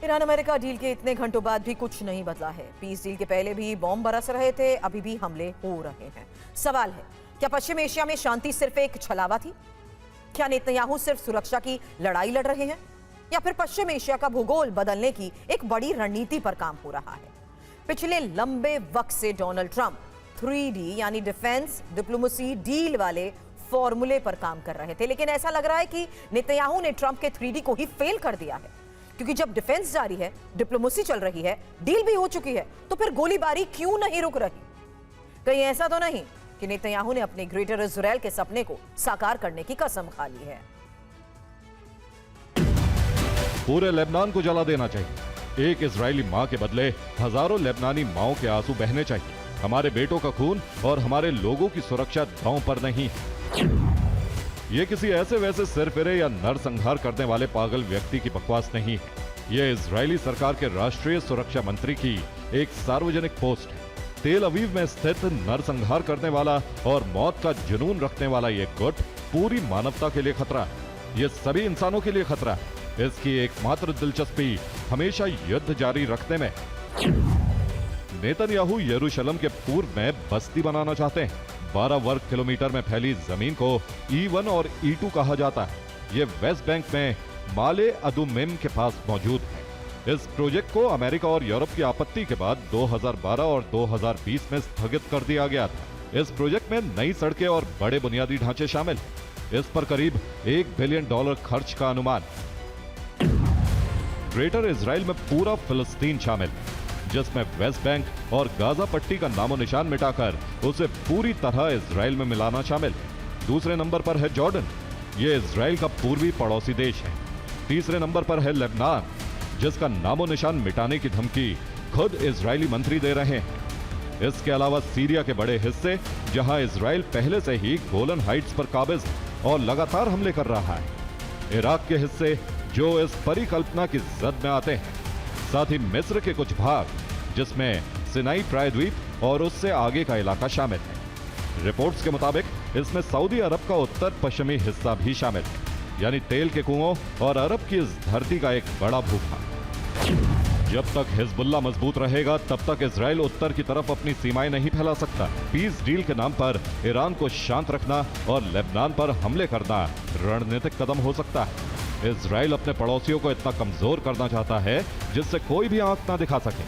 Iran America deal के इतने घंटों बाद भी कुछ नहीं बदला है। पीस डील के पहले भी बॉम्ब बरस रहे थे, अभी भी हमले हो रहे हैं। सवाल है, क्या पश्चिम एशिया में शांति सिर्फ एक छलावा थी? क्या नेतन्याहू सिर्फ सुरक्षा की लड़ाई लड़ रहे हैं, या फिर पश्चिम एशिया का भूगोल बदलने की एक बड़ी रणनीति पर काम हो रहा है? पिछले लंबे वक्त से डोनाल्ड ट्रंप 3D यानी डिफेंस डिप्लोमेसी डील वाले फॉर्मूले पर काम कर रहे थे, लेकिन ऐसा लग रहा है कि नेतन्याहू ने ट्रंप के 3D को ही फेल कर दिया है। क्योंकि जब डिफेंस जारी है, डिप्लोमेसी चल रही है, डील भी हो चुकी है, तो फिर गोलीबारी क्यों नहीं रुक रही? कहीं ऐसा तो नहीं कि नेतन्याहू ने अपने ग्रेटर इजराइल के सपने को साकार करने की कसम खा ली है? पूरे लेबनान को जला देना चाहिए। एक इजरायली मां के बदले हजारों लेबनानी माओं के आंसू बहने चाहिए। हमारे बेटों का खून और हमारे लोगों की सुरक्षा दांव पर नहीं है। ये किसी ऐसे वैसे सिरफिरे या नरसंहार करने वाले पागल व्यक्ति की बकवास नहीं है। ये इजरायली सरकार के राष्ट्रीय सुरक्षा मंत्री की एक सार्वजनिक पोस्ट है। तेल अवीव में स्थित नरसंहार करने वाला और मौत का जुनून रखने वाला ये गुट पूरी मानवता के लिए खतरा है। ये सभी इंसानों के लिए खतरा है। इसकी एकमात्र दिलचस्पी हमेशा युद्ध जारी रखने में। नेतन्याहू यरूशलेम के पूर्व में बस्ती बनाना चाहते हैं। 12 वर्ग किलोमीटर में फैली जमीन को E1 और E2 कहा जाता है। ये वेस्ट बैंक में माले अदुमिम के पास मौजूद है। इस प्रोजेक्ट को अमेरिका और यूरोप की आपत्ति के बाद 2012 और 2020 में स्थगित कर दिया गया था। इस प्रोजेक्ट में नई सड़कें और बड़े बुनियादी ढांचे शामिल हैं। इस पर करीब $1 बिलियन खर्च का अनुमान। ग्रेटर इजराइल में पूरा फिलिस्तीन शामिल, जिसमें वेस्ट बैंक और गाजा पट्टी का नामो निशान मिटाकर उसे पूरी तरह इजराइल में मिलाना शामिल। दूसरे नंबर पर है जॉर्डन, ये इजराइल का पूर्वी पड़ोसी देश है। तीसरे नंबर पर है लेबनान, जिसका नामो निशान मिटाने की धमकी खुद इजरायली मंत्री दे रहे हैं। इसके अलावा सीरिया के बड़े हिस्से, जहां इजराइल पहले से ही गोलन हाइट्स पर काबिज और लगातार हमले कर रहा है। इराक के हिस्से जो इस परिकल्पना की जद में आते हैं। साथ ही मिस्र के कुछ भाग, जिसमें सिनाई प्रायद्वीप और उससे आगे का इलाका शामिल है। रिपोर्ट्स के मुताबिक इसमें सऊदी अरब का उत्तर पश्चिमी हिस्सा भी शामिल है, यानी तेल के कुओं और अरब की इस धरती का एक बड़ा भूखा। जब तक हिजबुल्लाह मजबूत रहेगा, तब तक इजराइल उत्तर की तरफ अपनी सीमाएं नहीं फैला सकता। पीस डील के नाम पर ईरान को शांत रखना और लेबनान पर हमले करना रणनीतिक कदम हो सकता है। इजराइल अपने पड़ोसियों को इतना कमजोर करना चाहता है जिससे कोई भी आंख ना दिखा सके।